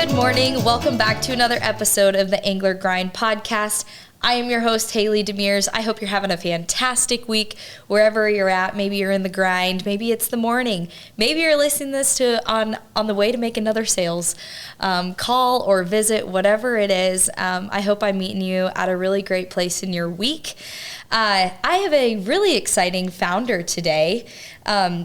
Good morning. Welcome back to another episode of the Engler Grind podcast. I am your host, Haley Demers. I hope you're having a fantastic week wherever you're at. Maybe you're in the grind. Maybe it's the morning. Maybe you're listening to this on the way to make another sales call or visit, whatever it is. I hope I'm meeting you at a really great place in your week. I have a really exciting founder today.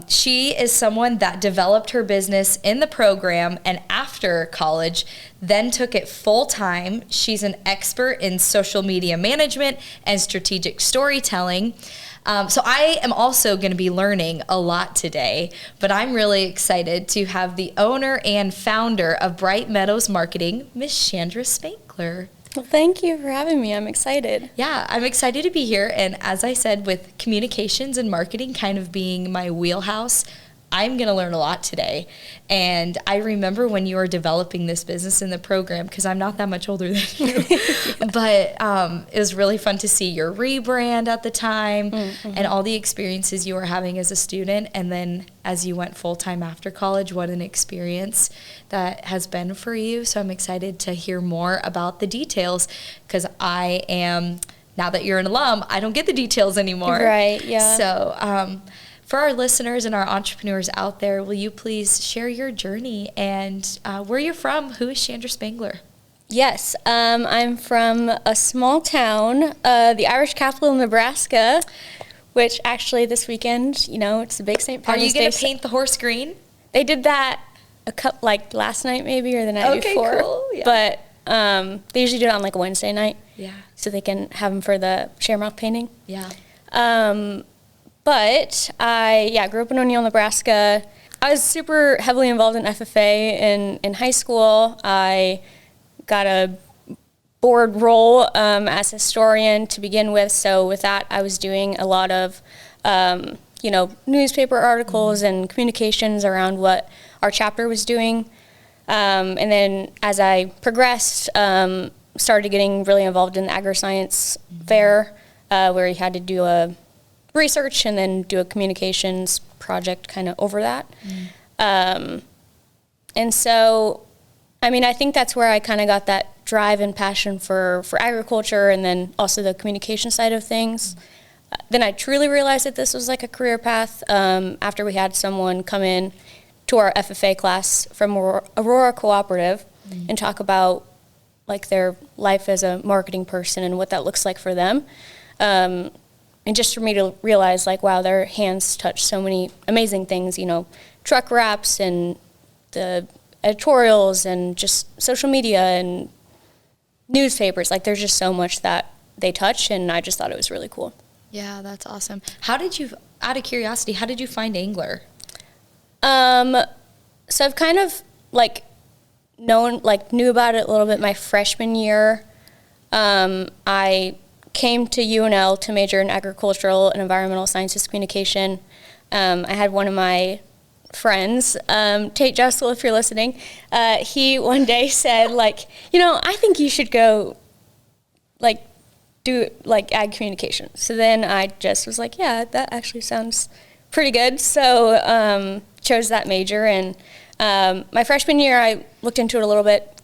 She is someone that developed her business in the program and after college, then took it full time. She's an expert in social media management and strategic storytelling. So I am also going to be learning a lot today, but I'm really excited to have the owner and founder of Bright Medows Marketing, Miss Chandra Spangler. Well, thank you for having me. I'm excited. Yeah, I'm excited to be here. And as I said, with communications and marketing kind of being my wheelhouse, I'm going to learn a lot today. And I remember when you were developing this business in the program, because I'm not that much older than you, but it was really fun to see your rebrand at the time and all the experiences you were having as a student. And then as you went full-time after college, what an experience that has been for you. So I'm excited to hear more about the details, because I am, now that you're an alum, I don't get the details anymore. Right, yeah. So for our listeners and our entrepreneurs out there, will you please share your journey and where you're from? Who is Chandra Spangler? Yes, I'm from a small town, the Irish capital of Nebraska, which actually this weekend, it's the big St. Patrick's Day. Are you going to paint the horse green? They did that last night maybe, or the night before. Cool. Yeah. But they usually do it on a Wednesday night. Yeah. So they can have them for the shamrock painting. Yeah. But I grew up in O'Neill, Nebraska. I was super heavily involved in FFA in high school. I got a board role as a historian to begin with. So with that, I was doing a lot of, newspaper articles and communications around what our chapter was doing. And then as I progressed, started getting really involved in the agri-science fair, where you had to do a research and then do a communications project kind of over that. And so, I think that's where I kind of got that drive and passion for agriculture, and then also the communication side of things. Then I truly realized that this was like a career path after we had someone come in to our FFA class from Aurora Cooperative and talk about their life as a marketing person and what that looks like for them. And just for me to realize, wow, their hands touch so many amazing things, truck wraps and the editorials and just social media and newspapers. There's just so much that they touch, and I just thought it was really cool. Yeah, that's awesome. How did you, out of curiosity, how did you find Engler? So I've kind of, knew about it a little bit my freshman year. I came to UNL to major in agricultural and environmental sciences communication. I had one of my friends, Tate Jessel, if you're listening, he one day said, I think you should go, do, ag communication. So then I just was yeah, that actually sounds pretty good. So chose that major, and my freshman year I looked into it a little bit,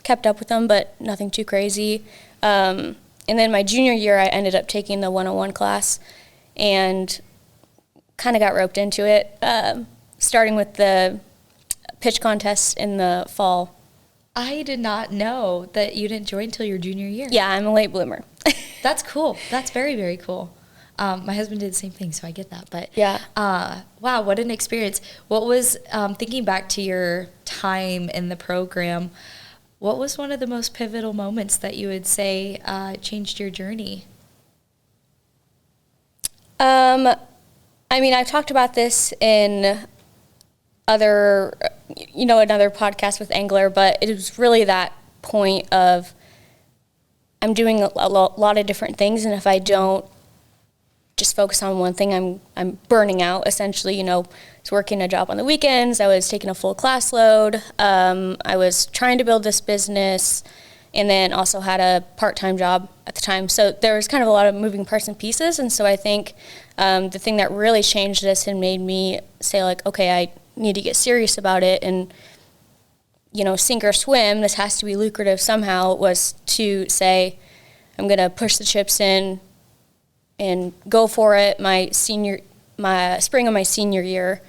kept up with them, but nothing too crazy. And then my junior year, I ended up taking the 101 class and kind of got roped into it, starting with the pitch contest in the fall. I did not know that you didn't join until your junior year. Yeah, I'm a late bloomer. That's cool. That's very, very cool. My husband did the same thing, so I get that. But yeah. Wow, what an experience. What was, thinking back to your time in the program, what was one of the most pivotal moments that you would say changed your journey? I've talked about this in another podcast with Engler, but it was really that point of I'm doing a lot of different things, and if I don't just focus on one thing, I'm burning out, essentially. I was working a job on the weekends, I was taking a full class load, I was trying to build this business, and then also had a part-time job at the time. So there was kind of a lot of moving parts and pieces, and so I think the thing that really changed this and made me say, okay, I need to get serious about it and sink or swim, this has to be lucrative somehow, was to say, I'm going to push the chips in and go for it my spring of my senior year,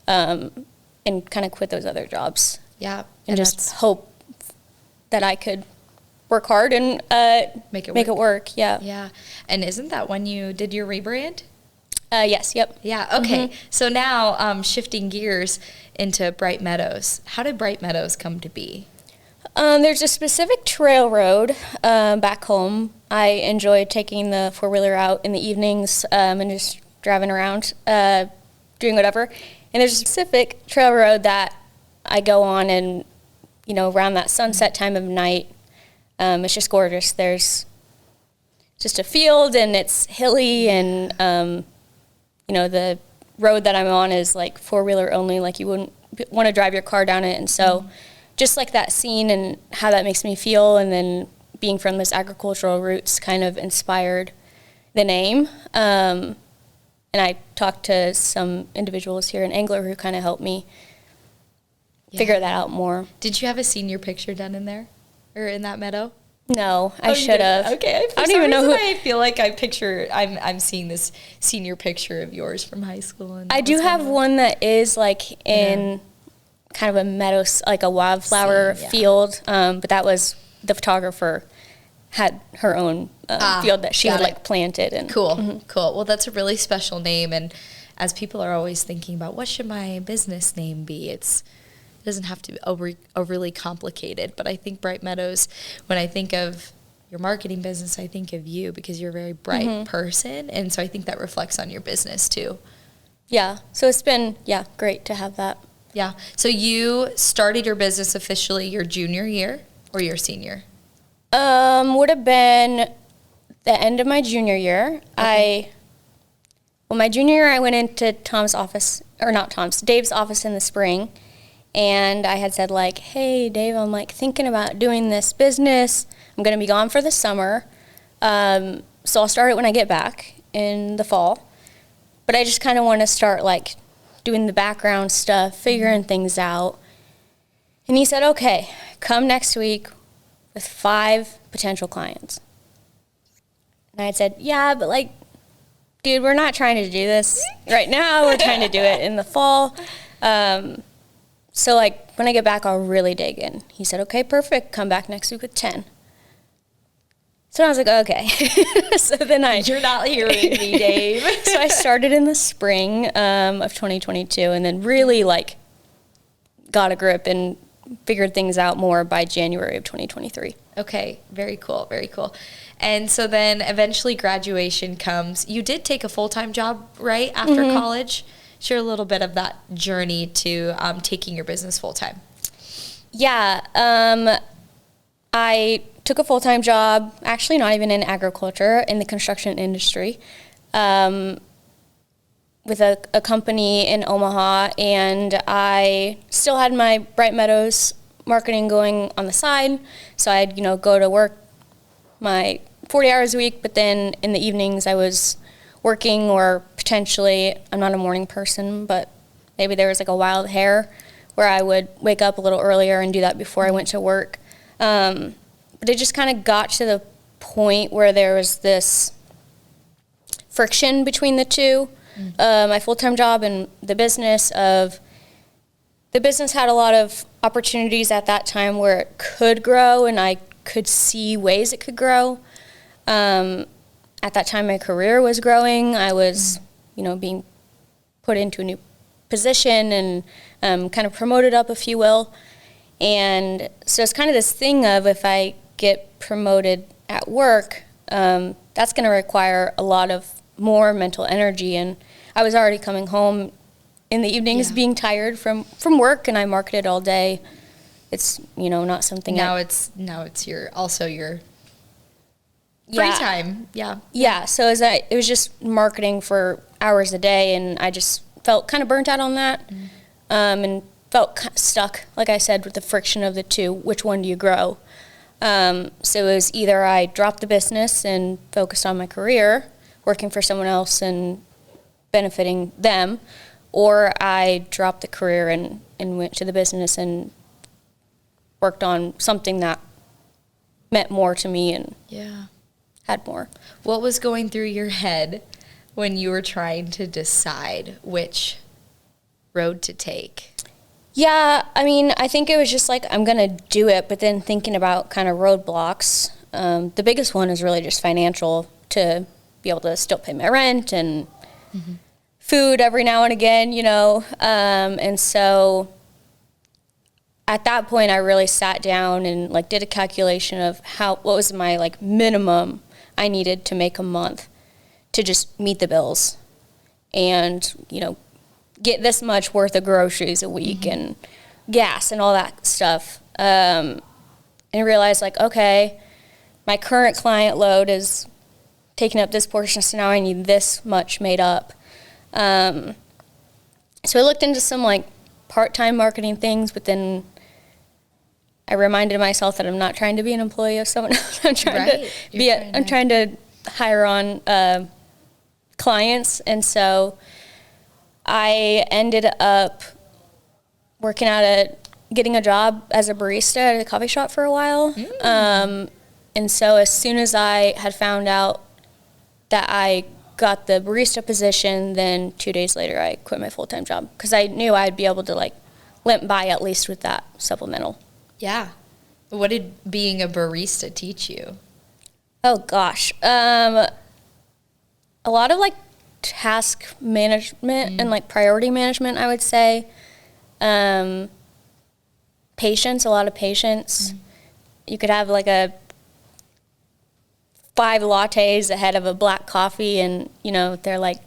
and kind of quit those other jobs. Yeah. And just hope that I could work hard and make it work. Yeah. Yeah. And isn't that when you did your rebrand? Yes. Yep. Yeah. Okay. So now shifting gears into Bright Meadows. How did Bright Meadows come to be? There's a specific trail road back home. I enjoy taking the four-wheeler out in the evenings and just driving around, doing whatever. And there's a specific trail road that I go on, and around that sunset time of night, it's just gorgeous. There's just a field, and it's hilly, and the road that I'm on is like four-wheeler only, like you wouldn't want to drive your car down it. And so just like that scene and how that makes me feel, and then being from those agricultural roots kind of inspired the name. And I talked to some individuals here in Engler who kind of helped me figure that out more. Did you have a senior picture done in there or in that meadow? No, I should have. Okay, I don't even know who. I feel like I'm seeing this senior picture of yours from high school. And I do have one that is like in kind of a meadow, like a wildflower field, but that was the photographer had her own field that she had like planted. And cool. Well, that's a really special name, and as people are always thinking about what should my business name be, it doesn't have to be overly complicated. But I think Bright Meadows, when I think of your marketing business, I think of you because you're a very bright person, and so I think that reflects on your business too. Yeah. So it's been great to have that. Yeah. So you started your business officially your junior year or your senior? Would have been the end of my junior year. Okay. My junior year, I went into Dave's office in the spring, and I had said like, hey, Dave, I'm like thinking about doing this business. I'm going to be gone for the summer. So I'll start it when I get back in the fall. But I just kind of want to start like doing the background stuff, figuring things out. And he said, okay, come next week with 5 potential clients. And I had said, yeah, but like, dude, we're not trying to do this right now. We're trying to do it in the fall. So like when I get back, I'll really dig in. He said, okay, perfect. Come back next week with 10. So I was like, okay. So then You're not hearing me, Dave. So I started in the spring of 2022, and then really like got a grip and figured things out more by January of 2023. Okay, very cool, very cool. And so then eventually graduation comes. You did take a full-time job, right, after college? Share a little bit of that journey to taking your business full-time. Yeah, I took a full-time job, actually not even in agriculture, in the construction industry, with a company in Omaha, and I still had my Bright Medows Marketing going on the side, so I'd go to work my 40 hours a week, but then in the evenings I was working, or potentially, I'm not a morning person, but maybe there was like a wild hair where I would wake up a little earlier and do that before I went to work. But it just kind of got to the point where there was this friction between the two, my full-time job and the business. The business had a lot of opportunities at that time where it could grow, and I could see ways it could grow. At that time, my career was growing. I was, being put into a new position and kind of promoted up, if you will. And so it's kind of this thing of, if I get promoted at work, that's going to require a lot of more mental energy. And I was already coming home in the evenings being tired from work, and I marketed all day. It's, not something now it's your free time. Yeah. So it was just marketing for hours a day, and I just felt kind of burnt out on that, and felt stuck, like I said, with the friction of the two. Which one do you grow? So it was either I dropped the business and focused on my career, working for someone else and benefiting them, or I dropped the career and went to the business and worked on something that meant more to me and had more. What was going through your head when you were trying to decide which road to take? Yeah, I mean, I think it was just like, I'm going to do it, but then thinking about kind of roadblocks. The biggest one is really just financial, to be able to still pay my rent and food every now and again, you know. And so at that point, I really sat down and like did a calculation of what was my like minimum I needed to make a month to just meet the bills and, you know, get this much worth of groceries a week and gas and all that stuff. And realized like, okay, my current client load is taking up this portion, so now I need this much made up. So I looked into some like part-time marketing things, but then I reminded myself that I'm not trying to be an employee of someone else. I'm trying to hire on clients, and so I ended up getting a job as a barista at a coffee shop for a while. And so as soon as I had found out that I got the barista position, then 2 days later I quit my full-time job because I knew I'd be able to like limp by at least with that supplemental. Yeah. What did being a barista teach you? Oh gosh. A lot of like task management and like priority management, I would say. Patience, a lot of patience. You could have like 5 lattes ahead of a black coffee, and you know, they're like,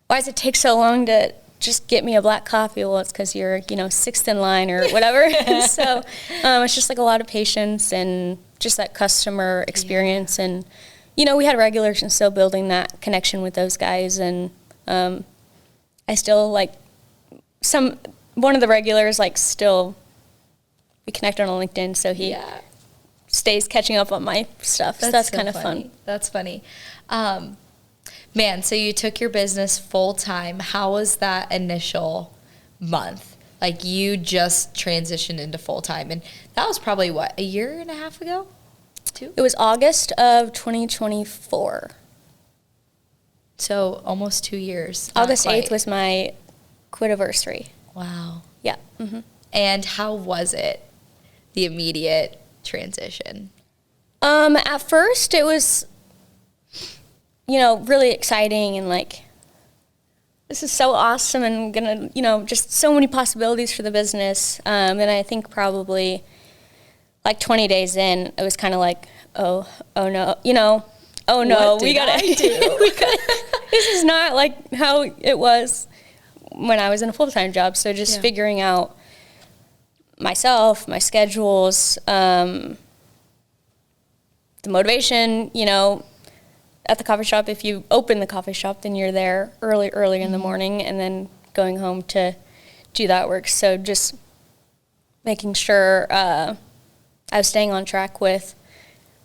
why does it take so long to just get me a black coffee? Well, it's because you're, you know, 6th in line or whatever. So it's just like a lot of patience and just that customer experience. And you know, we had regulars, and still building that connection with those guys. And I still like one of the regulars, like still we connect on LinkedIn, so he stays catching up on my stuff. So that's kind of fun. That's funny. Man, so you took your business full time. How was that initial month? Like, you just transitioned into full time, and that was probably what, a year and a half ago? 2? It was August of 2024. So almost 2 years. August 8th was my quit-iversary. Wow. Yeah. And how was it, the immediate transition? At first it was, you know, really exciting and like, this is so awesome and gonna, you know, just so many possibilities for the business. And I think probably like 20 days in, it was kind of like, oh no, you know, oh no, what did I do? This is not like how it was when I was in a full-time job. So just figuring out myself, my schedules, the motivation, you know, at the coffee shop. If you open the coffee shop, then you're there early in the morning, and then going home to do that work. So just making sure I was staying on track with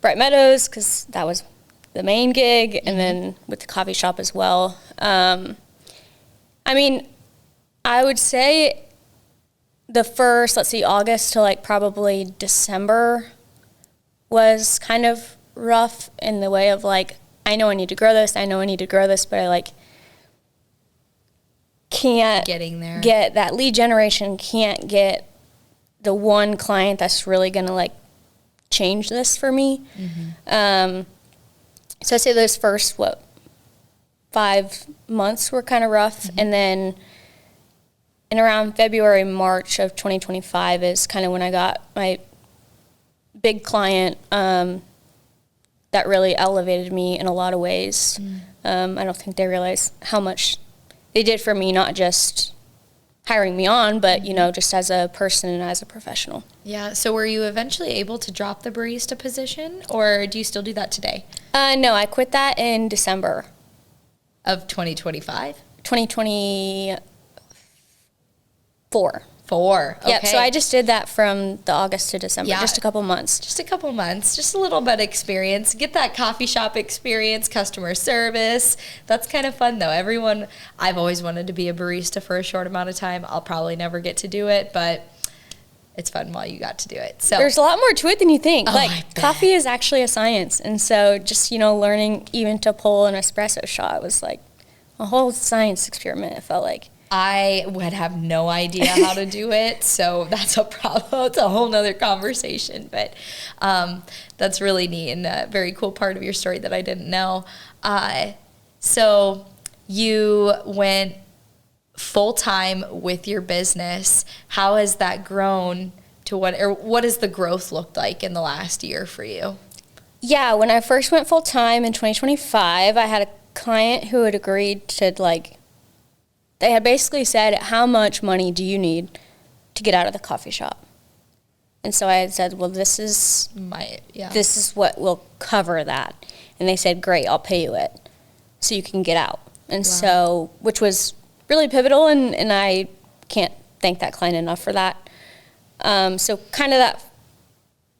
Bright Medows, because that was the main gig, and then with the coffee shop as well. I mean, I would say the first, August to like probably December was kind of rough in the way of like, I know I need to grow this, but I like can't get that lead generation, can't get the one client that's really going to like change this for me. So I'd say those first, 5 months were kind of rough. And then in around February, March of 2025 is kind of when I got my big client that really elevated me in a lot of ways. I don't think they realize how much they did for me, not just hiring me on, but, you know, just as a person and as a professional. Yeah. So were you eventually able to drop the barista position, or do you still do that today? No, I quit that in December. Of 2025? 2024. Okay. Yep, so I just did that from the August to December, just a couple months. Just a couple months, just a little bit of experience. Get that coffee shop experience, customer service. That's kind of fun, though. I've always wanted to be a barista for a short amount of time. I'll probably never get to do it, but it's fun while you got to do it. So there's a lot more to it than you think. I Like, bet. coffee is actually a science. And so just, learning even to pull an espresso shot was like a whole science experiment, it felt like. I would have no idea how to do it, so that's a problem. It's a whole nother conversation, but that's really neat and a very cool part of your story that I didn't know. So you went full-time with your business. How has that grown to what has the growth looked like in the last year for you? Yeah, when I first went full-time in 2025, I had a client who had agreed to, they had basically said, how much money do you need to get out of the coffee shop? And so I had said, well, this is what will cover that. And they said, great, I'll pay you it so you can get out. And so, which was really pivotal, and I can't thank that client enough for that. So kind of that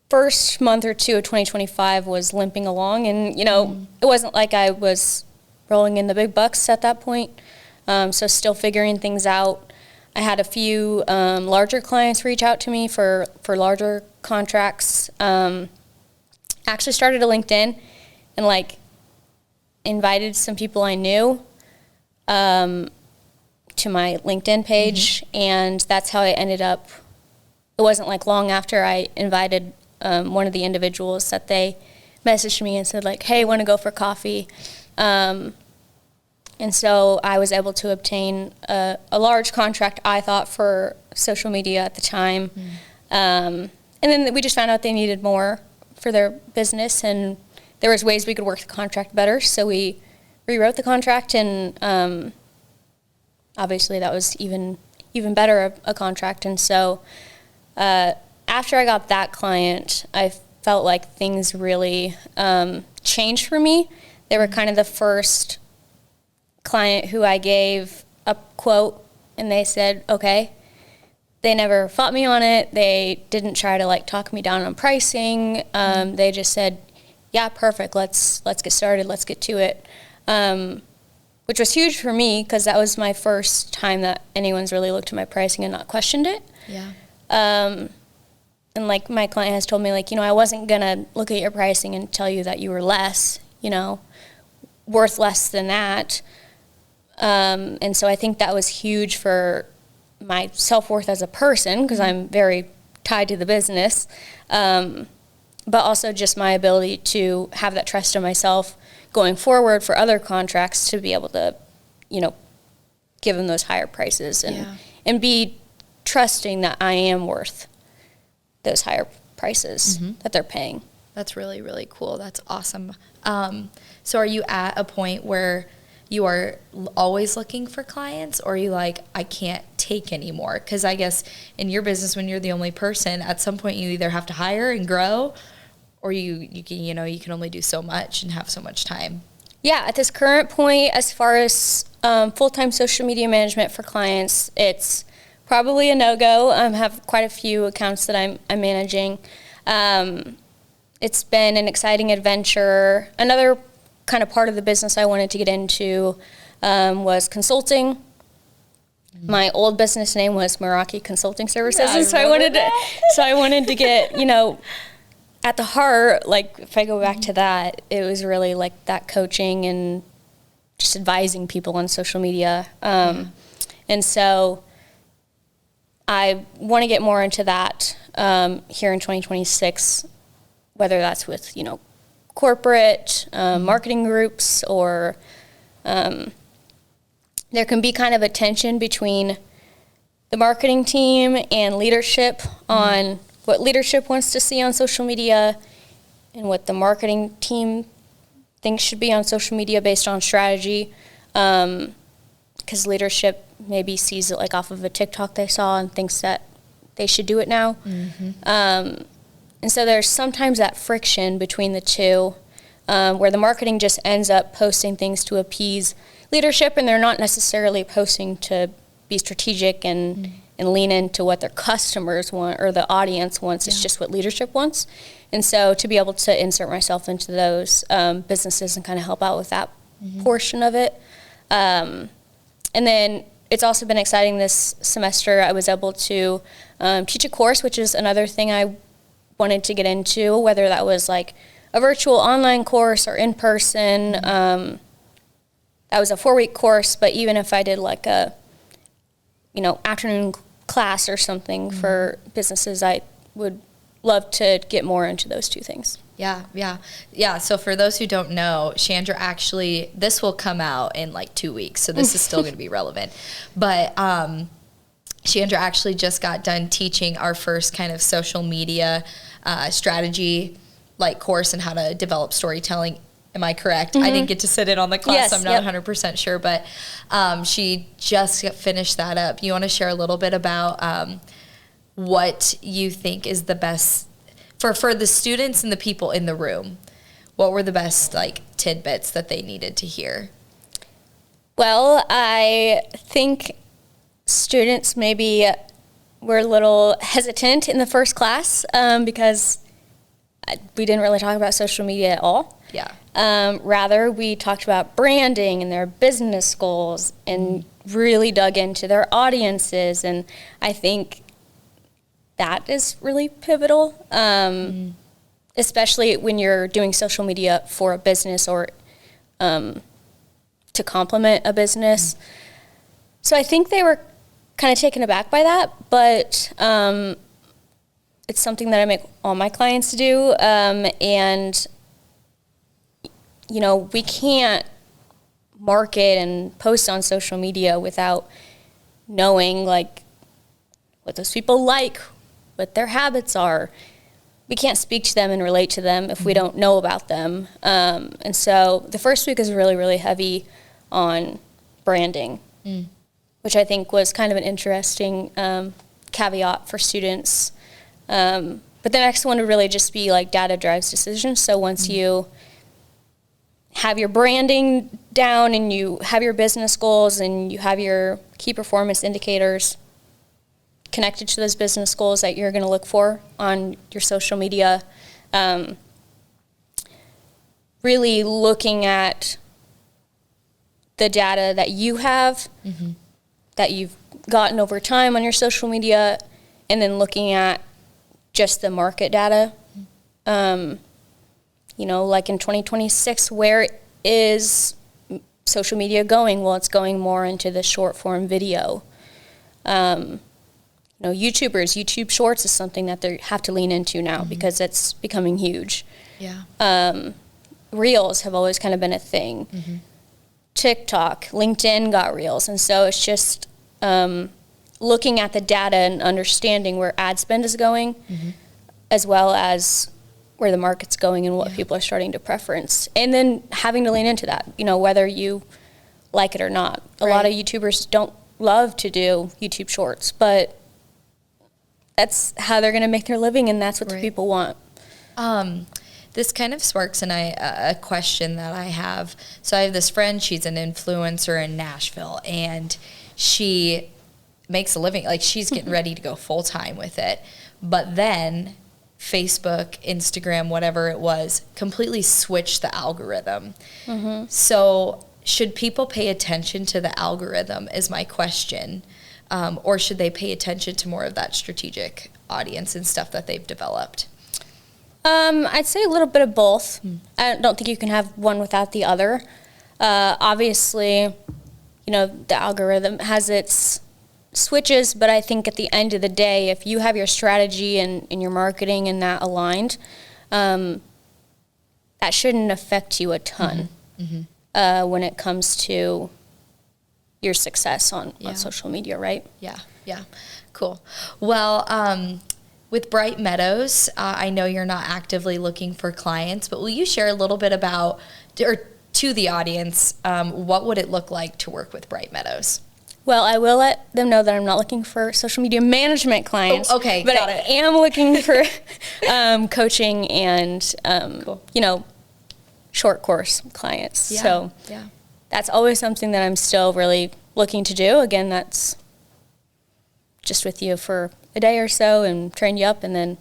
first month or two of 2025 was limping along, and, it wasn't like I was rolling in the big bucks at that point. So still figuring things out. I had a few larger clients reach out to me for larger contracts. Actually started a LinkedIn and invited some people I knew to my LinkedIn page, and that's how I ended up. It wasn't long after I invited one of the individuals that they messaged me and said hey, want to go for coffee? And so I was able to obtain a large contract, I thought, for social media at the time. And then we just found out they needed more for their business, and there was ways we could work the contract better. So we rewrote the contract, and obviously that was even better a contract. And so after I got that client, I felt like things really changed for me. They were kind of the first client who I gave a quote and they said, okay. They never fought me on it. They didn't try to talk me down on pricing. They just said, yeah, perfect. Let's get started. Let's get to it. Which was huge for me because that was my first time that anyone's really looked at my pricing and not questioned it. Yeah. And my client has told me I wasn't gonna look at your pricing and tell you that you were less, worth less than that. And so I think that was huge for my self-worth as a person because I'm very tied to the business, but also just my ability to have that trust in myself going forward for other contracts to be able to, give them those higher prices and be trusting that I am worth those higher prices that they're paying. That's really, really cool. That's awesome. So are you at a point where you are always looking for clients, or are you I can't take anymore? Because I guess in your business, when you're the only person, at some point you either have to hire and grow, or you can only do so much and have so much time. Yeah, at this current point, as far as full-time social media management for clients, it's probably a no-go. I have quite a few accounts that I'm managing. It's been an exciting adventure. Another kind of part of the business I wanted to get into was consulting. My old business name was Meraki Consulting Services, and so I wanted to get, at the heart, if I go back to that, it was really that coaching and just advising people on social media. And so I want to get more into that here in 2026, whether that's with, corporate marketing groups, or there can be kind of a tension between the marketing team and leadership on what leadership wants to see on social media and what the marketing team thinks should be on social media based on strategy, because leadership maybe sees it off of a TikTok they saw and thinks that they should do it now. And so there's sometimes that friction between the two, where the marketing just ends up posting things to appease leadership, and they're not necessarily posting to be strategic and lean into what their customers want or the audience wants. It's just what leadership wants. And so to be able to insert myself into those businesses and kind of help out with that portion of it. And then it's also been exciting this semester. I was able to teach a course, which is another thing I wanted to get into, whether that was like a virtual online course or in person. That was a 4-week course, but even if I did like a, afternoon class or something for businesses, I would love to get more into those two things. Yeah. So for those who don't know, Chandra actually, this will come out in like 2 weeks, so this is still going to be relevant. But Chandra actually just got done teaching our first kind of social media strategy like course and how to develop storytelling. Am I correct? I didn't get to sit in on the class, Yes, so I'm not 100% sure, but she just finished that up. You want to share a little bit about what you think is the best for the students and the people in the room? What were the best like tidbits that they needed to hear? Well, I think students maybe were a little hesitant in the first class because we didn't really talk about social media at all. Yeah. Rather, we talked about branding and their business goals and really dug into their audiences. And I think that is really pivotal, especially when you're doing social media for a business or to complement a business. So I think they were kind of taken aback by that, but it's something that I make all my clients do. And, we can't market and post on social media without knowing, like, what those people like, what their habits are. We can't speak to them and relate to them if we don't know about them. And so the first week is really, really heavy on branding, which I think was kind of an interesting caveat for students. But the next one would really just be like data drives decisions. So once you have your branding down and you have your business goals and you have your key performance indicators connected to those business goals that you're going to look for on your social media, really looking at the data that you have, that you've gotten over time on your social media, and then looking at just the market data. Like in 2026, where is social media going? Well, it's going more into the short form video. YouTubers, YouTube Shorts is something that they have to lean into now because it's becoming huge. Yeah. Reels have always kind of been a thing. TikTok, LinkedIn got Reels. And so it's just looking at the data and understanding where ad spend is going, as well as where the market's going and what people are starting to preference. And then having to lean into that, whether you like it or not. A lot of YouTubers don't love to do YouTube Shorts, but that's how they're going to make their living, and that's what the people want. This kind of sparks a question that I have. So I have this friend, she's an influencer in Nashville, and she makes a living, like she's getting ready to go full-time with it. But then Facebook, Instagram, whatever it was, completely switched the algorithm. So should people pay attention to the algorithm is my question. Or should they pay attention to more of that strategic audience and stuff that they've developed? I'd say a little bit of both. I don't think you can have one without the other. Obviously, the algorithm has its switches, but I think at the end of the day, if you have your strategy and your marketing and that aligned, that shouldn't affect you a ton when it comes to your success on social media, right? Yeah. Cool. Well, with Bright Meadows, I know you're not actively looking for clients, but will you share a little bit about, or to the audience, what would it look like to work with Bright Meadows? Well, I will let them know that I'm not looking for social media management clients. Oh, okay, but got I it. am looking for coaching and, short course clients. Yeah, So that's always something that I'm still really looking to do. Again, that's just with you for a day or so and train you up and then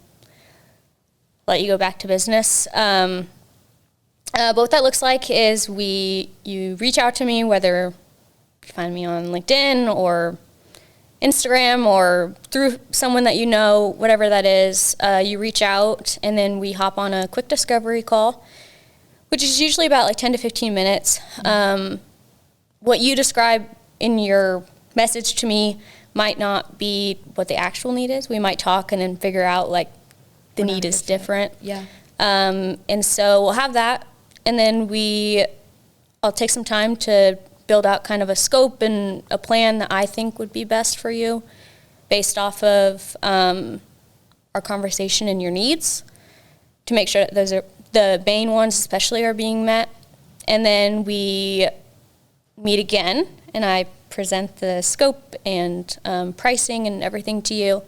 let you go back to business. But what that looks like is you reach out to me, whether find me on LinkedIn or Instagram or through someone that you know, whatever that is, you reach out, and then we hop on a quick discovery call, which is usually about like 10 to 15 minutes. What you describe in your message to me might not be what the actual need is. We might talk and then figure out like the need is different. Yeah. And so we'll have that, and then I'll take some time to build out kind of a scope and a plan that I think would be best for you based off of our conversation and your needs, to make sure that those are the main ones especially are being met. And then we meet again, and I present the scope and pricing and everything to you.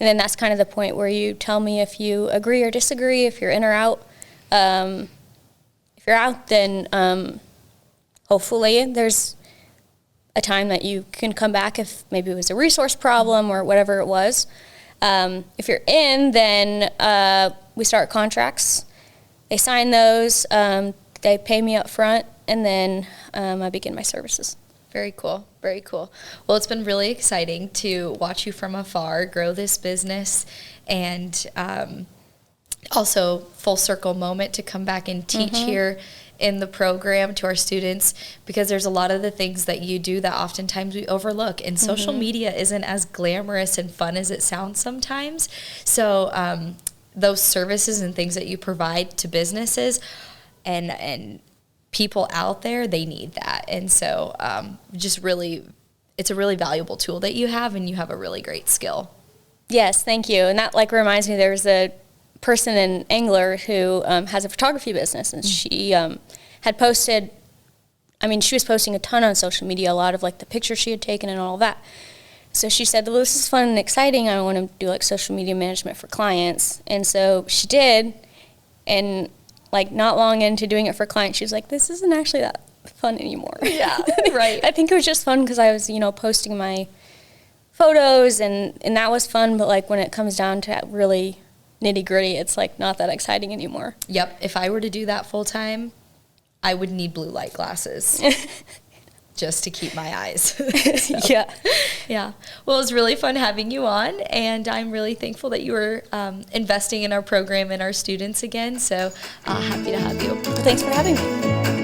And then that's kind of the point where you tell me if you agree or disagree, if you're in or out. If you're out, then hopefully there's a time that you can come back if maybe it was a resource problem or whatever it was. If you're in, then we start contracts. They sign those. They pay me up front, and then I begin my services. Very cool. Very cool. Well, it's been really exciting to watch you from afar grow this business, and also full circle moment to come back and teach here in the program to our students, because there's a lot of the things that you do that oftentimes we overlook, and social media isn't as glamorous and fun as it sounds sometimes. So those services and things that you provide to businesses and people out there, they need that. And so just really, it's a really valuable tool that you have, and you have a really great skill. Yes, thank you. And that like reminds me, there's a person in Engler who has a photography business, and she had posted, she was posting a ton on social media, a lot of like the pictures she had taken and all that. So she said, well, this is fun and exciting. I want to do like social media management for clients. And so she did, and like not long into doing it for clients, she was like, this isn't actually that fun anymore. Yeah, right. I think it was just fun because I was, posting my photos, and that was fun. But like when it comes down to really nitty gritty, it's like not that exciting anymore. Yep. If I were to do that full time, I would need blue light glasses just to keep my eyes. So, yeah. Yeah. Well, it was really fun having you on, and I'm really thankful that you were investing in our program and our students again. So happy to have you. Thanks for having me.